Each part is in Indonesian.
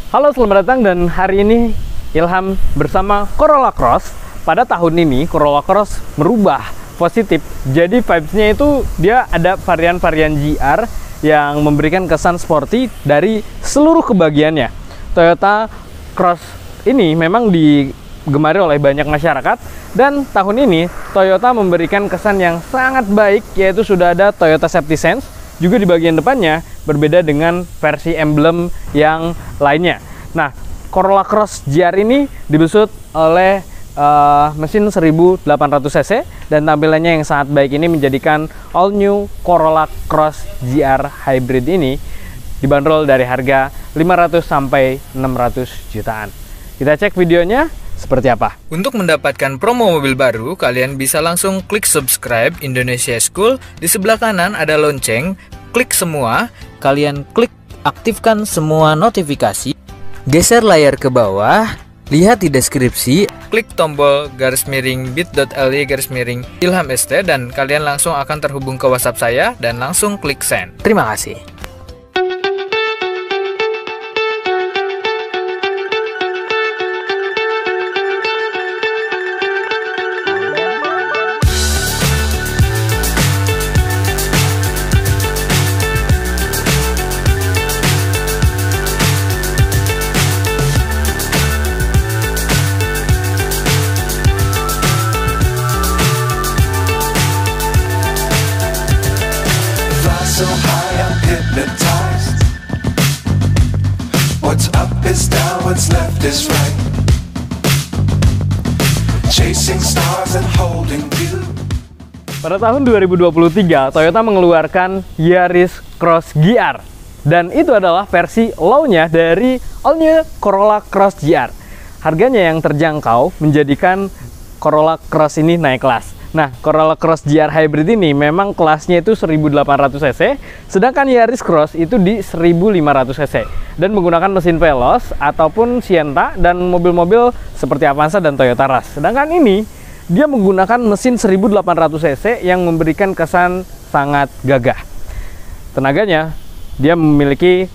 Halo, selamat datang, dan hari ini Ilham bersama Corolla Cross. Pada tahun ini Corolla Cross merubah positif. Jadi vibes-nya itu dia ada varian-varian GR yang memberikan kesan sporty dari seluruh kebagiannya. Toyota Cross ini memang digemari oleh banyak masyarakat, dan tahun ini Toyota memberikan kesan yang sangat baik, yaitu sudah ada Toyota Safety Sense. Juga di bagian depannya berbeda dengan versi emblem yang lainnya. Nah, Corolla Cross GR ini dibesut oleh mesin 1800 cc, dan tampilannya yang sangat baik ini menjadikan all new Corolla Cross GR Hybrid ini dibanderol dari harga 500 sampai 600 jutaan. Kita cek videonya seperti apa. Untuk mendapatkan promo mobil baru, kalian bisa langsung klik subscribe Indonesia School. Di sebelah kanan ada lonceng, klik semua. Kalian klik aktifkan semua notifikasi. Geser layar ke bawah, lihat di deskripsi, klik tombol /bit.ly/ilhamst, dan kalian langsung akan terhubung ke WhatsApp saya dan langsung klik send. Terima kasih. So high, I'm hypnotized. What's up is down, what's left is right. Chasing stars and holding you. Pada tahun 2023, Toyota mengeluarkan Yaris Cross GR, dan itu adalah versi low-nya dari all new Corolla Cross GR. Harganya yang terjangkau menjadikan Corolla Cross ini naik kelas. Nah, Corolla Cross GR Hybrid ini memang kelasnya itu 1800 cc, sedangkan Yaris Cross itu di 1500 cc, dan menggunakan mesin Veloz ataupun Sienta dan mobil-mobil seperti Avanza dan Toyota Rush. Sedangkan ini dia menggunakan mesin 1800 cc yang memberikan kesan sangat gagah. Tenaganya dia memiliki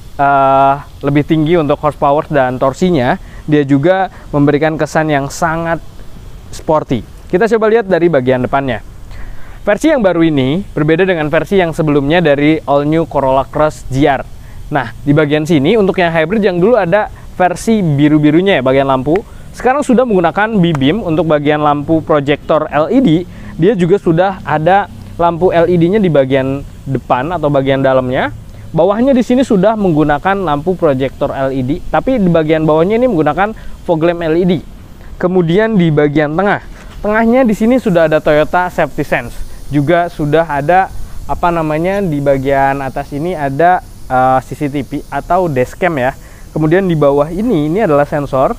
lebih tinggi untuk horsepower dan torsinya. Dia juga memberikan kesan yang sangat sporty. Kita coba lihat dari bagian depannya. Versi yang baru ini berbeda dengan versi yang sebelumnya dari all new Corolla Cross GR. Nah, di bagian sini untuk yang hybrid yang dulu ada versi biru-birunya ya, bagian lampu. Sekarang sudah menggunakan B-beam untuk bagian lampu proyektor LED. Dia juga sudah ada lampu LED-nya di bagian depan atau bagian dalamnya. Bawahnya di sini sudah menggunakan lampu proyektor LED, tapi di bagian bawahnya ini menggunakan fog lamp LED. Kemudian di bagian tengahnya di sini sudah ada Toyota Safety Sense. Juga sudah ada di bagian atas ini ada CCTV atau dashcam ya. Kemudian di bawah ini adalah sensor,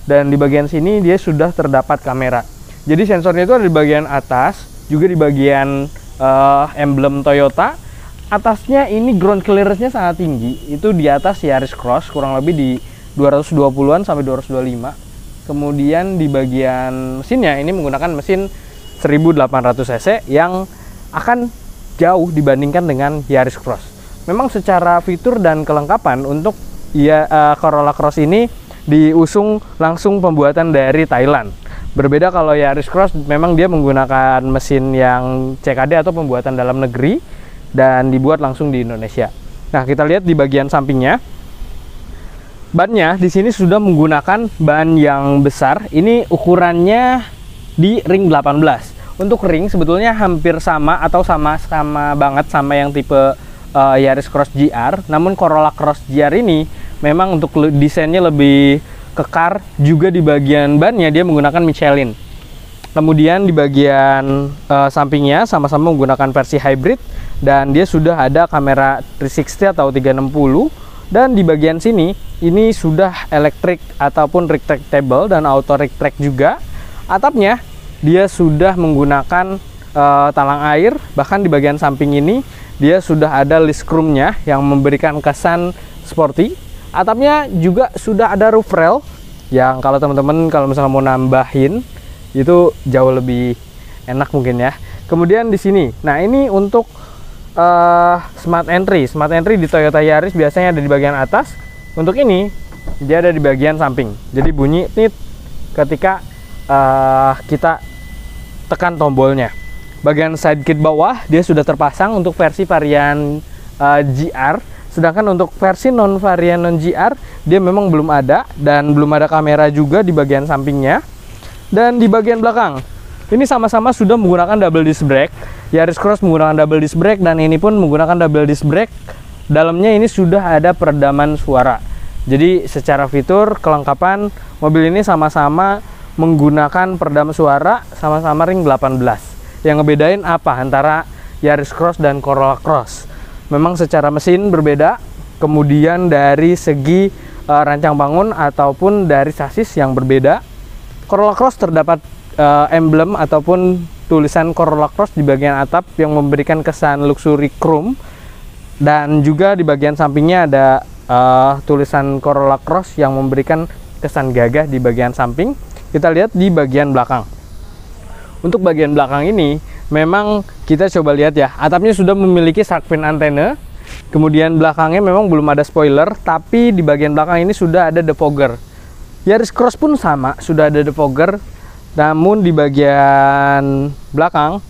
dan di bagian sini dia sudah terdapat kamera. Jadi sensornya itu ada di bagian atas, juga di bagian emblem Toyota. Atasnya ini ground clearance-nya sangat tinggi. Itu di atas Yaris Cross kurang lebih di 220-an sampai 225. Kemudian di bagian mesinnya ini menggunakan mesin 1800 cc yang akan jauh dibandingkan dengan Yaris Cross. Memang secara fitur dan kelengkapan untuk Corolla Cross ini diusung langsung pembuatan dari Thailand. Berbeda kalau Yaris Cross memang dia menggunakan mesin yang CKD atau pembuatan dalam negeri dan dibuat langsung di Indonesia. Nah, kita lihat di bagian sampingnya. Bannya di sini sudah menggunakan ban yang besar. Ini ukurannya di ring 18. Untuk ring sebetulnya hampir sama atau sama banget sama yang tipe Yaris Cross GR. Namun Corolla Cross GR ini memang untuk desainnya lebih kekar. Juga di bagian bannya dia menggunakan Michelin. Kemudian di bagian sampingnya sama-sama menggunakan versi hybrid, dan dia sudah ada kamera 360 atau 360. Dan di bagian sini ini sudah elektrik ataupun retractable dan auto retract juga. Atapnya dia sudah menggunakan talang air. Bahkan di bagian samping ini dia sudah ada list chrome-nya yang memberikan kesan sporty. Atapnya juga sudah ada roof rail yang kalau teman-teman misalnya mau nambahin itu jauh lebih enak mungkin ya. Kemudian di sini, nah ini untuk Smart Entry di Toyota Yaris biasanya ada di bagian atas. Untuk ini dia ada di bagian samping. Jadi bunyi tit ketika kita tekan tombolnya. Bagian side kit bawah dia sudah terpasang untuk versi varian GR, sedangkan untuk versi non GR dia memang belum ada, dan belum ada kamera juga di bagian sampingnya. Dan di bagian belakang ini sama-sama sudah menggunakan double disc brake. Yaris Cross menggunakan double disc brake, dan ini pun menggunakan double disc brake. Dalamnya ini sudah ada peredaman suara. Jadi secara fitur kelengkapan mobil ini sama-sama menggunakan peredam suara, sama-sama ring 18. Yang ngebedain apa antara Yaris Cross dan Corolla Cross? Memang secara mesin berbeda, kemudian dari segi rancang bangun ataupun dari sasis yang berbeda. Corolla Cross terdapat emblem ataupun tulisan Corolla Cross di bagian atap yang memberikan kesan luxury chrome, dan juga di bagian sampingnya ada tulisan Corolla Cross yang memberikan kesan gagah di bagian samping. Kita lihat di bagian belakang. Untuk bagian belakang ini memang kita coba lihat ya, atapnya sudah memiliki shark fin antena. Kemudian belakangnya memang belum ada spoiler, tapi di bagian belakang ini sudah ada defogger. Yaris Cross pun sama, sudah ada defogger. Namun di bagian belakang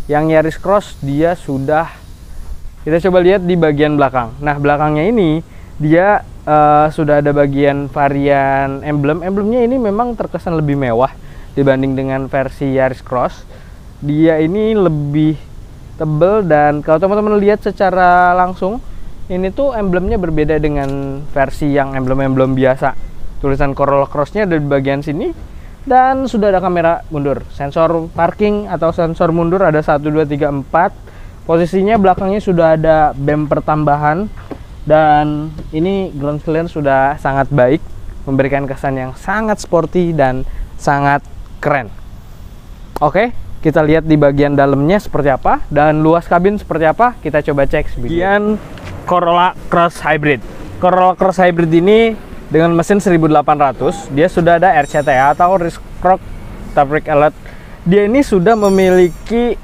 yang Yaris Cross dia sudah, kita coba lihat di bagian belakang. Nah, belakangnya ini dia sudah ada bagian varian emblemnya ini memang terkesan lebih mewah dibanding dengan versi Yaris Cross. Dia ini lebih tebal, dan kalau teman-teman lihat secara langsung ini tuh emblemnya berbeda dengan versi yang emblem-emblem biasa. Tulisan Corolla Cross-nya ada di bagian sini, dan sudah ada kamera mundur, sensor parking atau sensor mundur ada 1, 2, 3, 4. Posisinya belakangnya sudah ada bumper tambahan, dan ini ground clearance sudah sangat baik, memberikan kesan yang sangat sporty dan sangat keren. Oke, kita lihat di bagian dalamnya seperti apa dan luas kabin seperti apa. Kita coba cek bagian Corolla Cross Hybrid. Corolla Cross Hybrid ini dengan mesin 1800, dia sudah ada RCTA atau Rear Shock Brake Alert. Dia ini sudah memiliki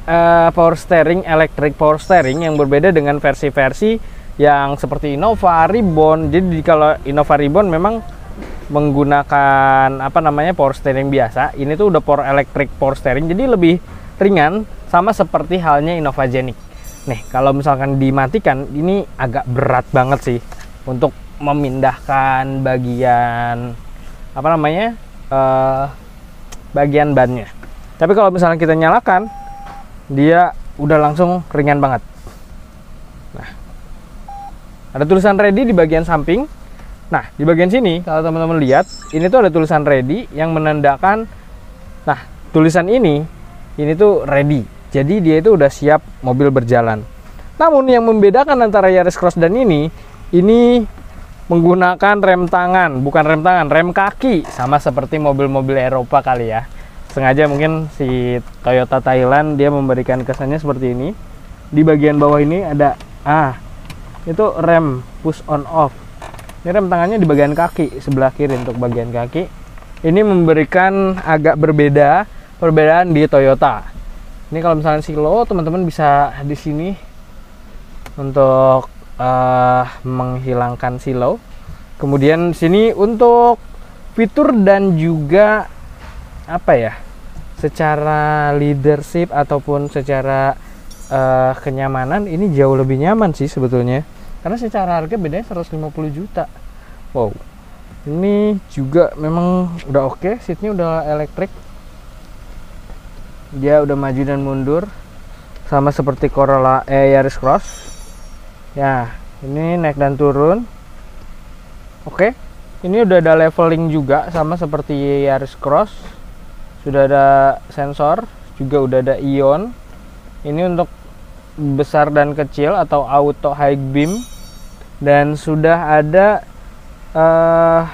power steering, electric power steering yang berbeda dengan versi-versi yang seperti Innova, Ribbon. Jadi kalau Innova Ribbon memang menggunakan power steering biasa. Ini tuh udah electric power steering, jadi lebih ringan, sama seperti halnya Innova Genic. Nih, kalau misalkan dimatikan, ini agak berat banget sih untuk memindahkan bagian bagian bannya. Tapi kalau misalnya kita nyalakan, dia udah langsung ringan banget. Nah, ada tulisan ready di bagian samping. Nah, di bagian sini kalau teman-teman lihat, ini tuh ada tulisan ready yang menandakan, nah, tulisan ini tuh ready. Jadi dia itu udah siap mobil berjalan. Namun yang membedakan antara Yaris Cross dan ini menggunakan rem tangan, bukan rem tangan, rem kaki, sama seperti mobil-mobil Eropa kali ya. Sengaja mungkin si Toyota Thailand dia memberikan kesannya seperti ini. Di bagian bawah ini ada itu rem push on off. Ini rem tangannya di bagian kaki sebelah kiri untuk bagian kaki. Ini memberikan agak perbedaan di Toyota. Ini kalau misalnya silo, teman-teman bisa di sini untuk menghilangkan silo. Kemudian sini untuk fitur dan juga secara leadership ataupun secara kenyamanan, ini jauh lebih nyaman sih sebetulnya, karena secara harga bedanya 150 juta. Wow, ini juga memang udah oke. Seatnya udah elektrik, dia udah maju dan mundur sama seperti Corolla Yaris Cross ya. Ini naik dan turun. Oke, ini udah ada leveling juga sama seperti Yaris Cross. Sudah ada sensor, juga udah ada ion. Ini untuk besar dan kecil atau auto high beam, dan sudah ada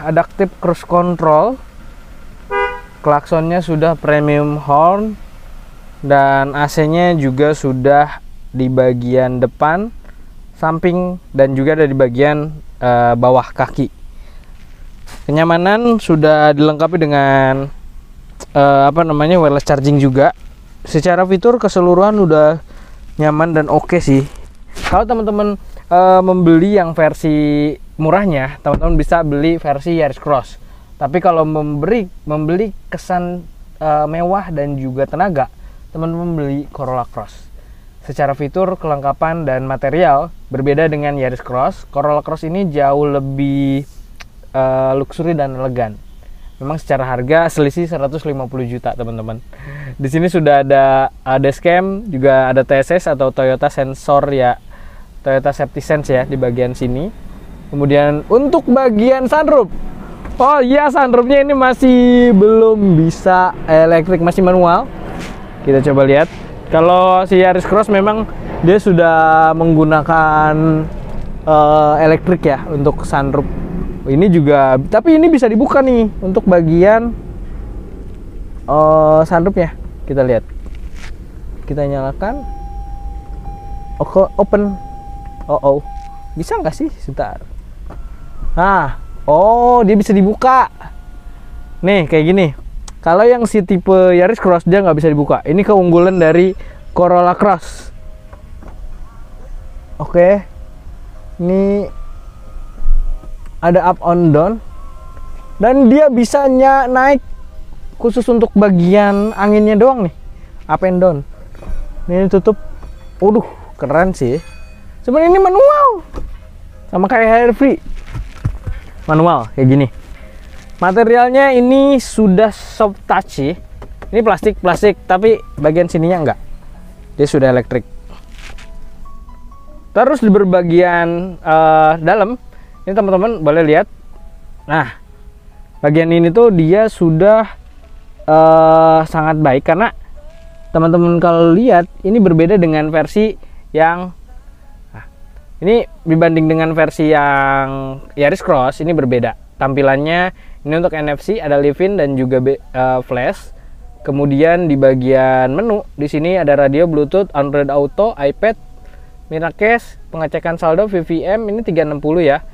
adaptive cruise control. Klaksonnya sudah premium horn, dan AC-nya juga sudah di bagian depan, samping, dan juga ada di bagian bawah kaki. Kenyamanan sudah dilengkapi dengan wireless charging juga. Secara fitur keseluruhan udah nyaman dan oke sih. Kalau teman-teman membeli yang versi murahnya teman-teman bisa beli versi Yaris Cross. Tapi kalau membeli kesan mewah dan juga tenaga, teman-teman beli Corolla Cross. Secara fitur, kelengkapan, dan material berbeda dengan Yaris Cross. Corolla Cross ini jauh lebih luxury dan elegan. Memang secara harga selisih 150 juta teman-teman. Di sini sudah ada dashcam, juga ada TSS atau Toyota Sensor ya, Toyota Safety Sense ya di bagian sini. Kemudian untuk bagian sunroof, oh iya, sunroofnya ini masih belum bisa elektrik, masih manual. Kita coba lihat. Kalau si Yaris Cross memang dia sudah menggunakan elektrik ya untuk sunroof. Ini juga, tapi ini bisa dibuka nih untuk bagian sunroofnya. Kita lihat. Kita nyalakan. Oke, open. Oh, bisa nggak sih? Sebentar. Nah, oh dia bisa dibuka. Nih kayak gini. Kalau yang si tipe Yaris Cross dia nggak bisa dibuka. Ini keunggulan dari Corolla Cross. Oke. Ini ada up on down. Dan dia bisa naik khusus untuk bagian anginnya doang nih. Up and down. Ini tutup. Waduh, keren sih. Sebenarnya ini manual. Sama kayak hair free. Manual kayak gini. Materialnya ini sudah soft touch sih. Ini plastik, tapi bagian sininya enggak. Dia sudah elektrik. Terus di berbagian dalam, ini teman-teman boleh lihat. Nah, bagian ini tuh dia sudah sangat baik karena teman-teman kalau lihat ini berbeda dengan versi yang ini dibanding dengan versi yang Yaris Cross ini berbeda. Tampilannya ini untuk NFC ada live-in dan juga flash. Kemudian di bagian menu di sini ada radio, Bluetooth, Android Auto, iPad, Miracase, pengecekan saldo, VVM ini 360 ya.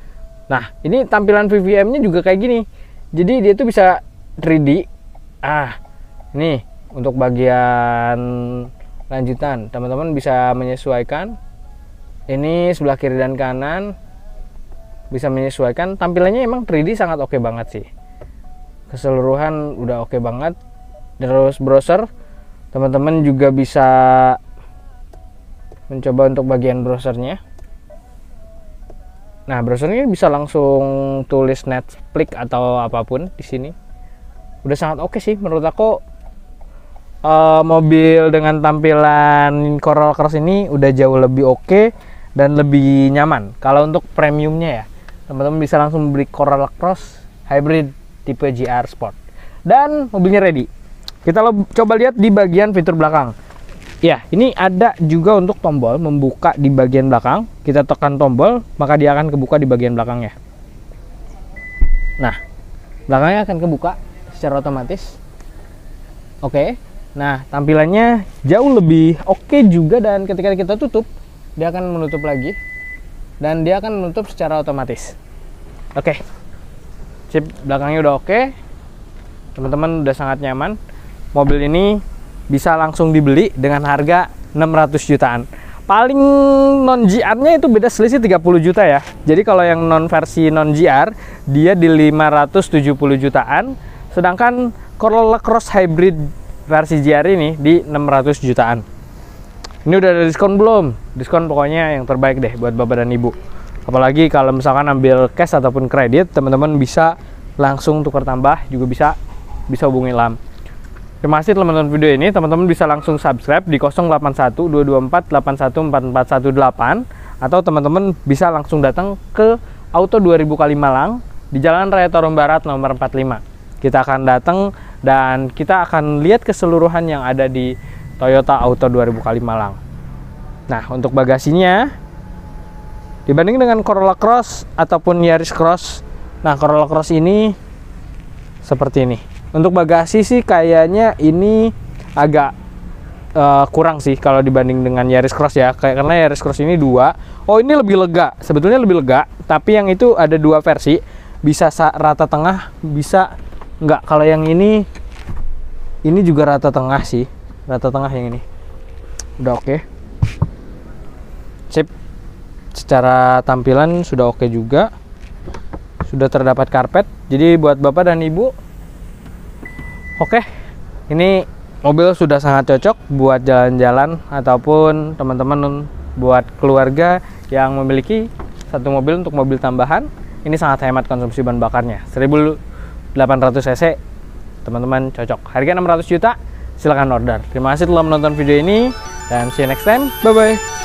Nah, ini tampilan VVM-nya juga kayak gini. Jadi dia tuh bisa 3D. Nih untuk bagian lanjutan teman-teman bisa menyesuaikan. Ini sebelah kiri dan kanan bisa menyesuaikan. Tampilannya emang 3D sangat oke banget sih. Keseluruhan udah oke banget. Terus browser teman-teman juga bisa mencoba untuk bagian browsernya. Nah, browsernya bisa langsung tulis Netflix atau apapun di sini. Udah sangat oke sih menurut aku. Mobil dengan tampilan Corolla Cross ini udah jauh lebih oke dan lebih nyaman. Kalau untuk premiumnya ya, teman-teman bisa langsung beli Corolla Cross Hybrid tipe GR Sport. Dan mobilnya ready. Kita coba lihat di bagian fitur belakang. Ya, ini ada juga untuk tombol membuka di bagian belakang. Kita tekan tombol, maka dia akan kebuka di bagian belakangnya. Nah, belakangnya akan kebuka secara otomatis. Oke. Nah, tampilannya jauh lebih oke juga, dan ketika kita tutup, dia akan menutup lagi. Dan dia akan menutup secara otomatis. Oke. Chip belakangnya udah oke. Teman-teman udah sangat nyaman. Mobil ini bisa langsung dibeli dengan harga 600 jutaan. Paling non GR-nya itu beda selisih 30 juta ya. Jadi kalau yang versi non GR dia di 570 jutaan, sedangkan Corolla Cross Hybrid versi GR ini di 600 jutaan. Ini udah ada diskon belum? Diskon pokoknya yang terbaik deh buat bapak dan ibu. Apalagi kalau misalkan ambil cash ataupun kredit, teman-teman bisa langsung tukar tambah, juga bisa hubungi Ilham. Terima kasih telah menonton video ini. Teman-teman bisa langsung subscribe di 0812248418, atau teman-teman bisa langsung datang ke Auto 2000 Kalimalang di Jalan Raya Torong Barat nomor 45. Kita akan datang dan kita akan lihat keseluruhan yang ada di Toyota Auto 2000 Kalimalang. Nah, untuk bagasinya dibanding dengan Corolla Cross ataupun Yaris Cross, nah Corolla Cross ini seperti ini. Untuk bagasi sih kayaknya ini agak kurang sih kalau dibanding dengan Yaris Cross ya. Karena Yaris Cross ini 2. Oh, ini lebih lega. Sebetulnya lebih lega, tapi yang itu ada 2 versi. Bisa rata tengah, bisa enggak. Kalau yang ini juga rata tengah sih. Rata tengah yang ini. Udah oke. Sip. Secara tampilan sudah oke juga. sudah terdapat karpet. Jadi buat bapak dan ibu, oke, ini mobil sudah sangat cocok buat jalan-jalan ataupun teman-teman buat keluarga yang memiliki satu mobil untuk mobil tambahan. Ini sangat hemat konsumsi bahan bakarnya, 1800 cc. Teman-teman cocok. Harga 600 juta. Silahkan order. Terima kasih telah menonton video ini dan see you next time. Bye bye.